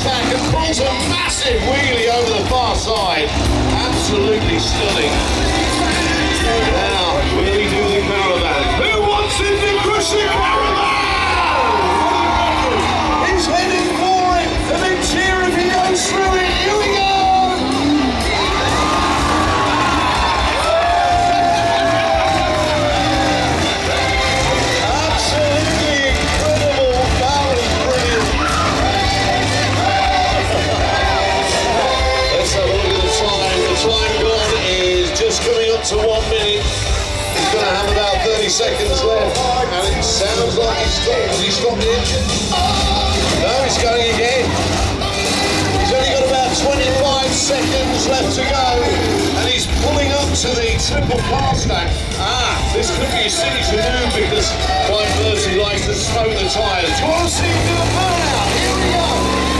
stack and pulls a massive wheelie over the far side. Absolutely stunning. Now, will he do the caravan? Who wants him to crush the caravan? He's heading for it, and then cheer if he goes through it. Here we go! To 1 minute. He's going to have about 30 seconds left, and it sounds like he's stopped. Has he stopped the engine? No, he's going again. He's only got about 25 seconds left to go, and he's pulling up to the triple car stack. This could be a silly to do because Quite Mercy likes to smoke the tyres. You want to see him do a burnout? Here we go.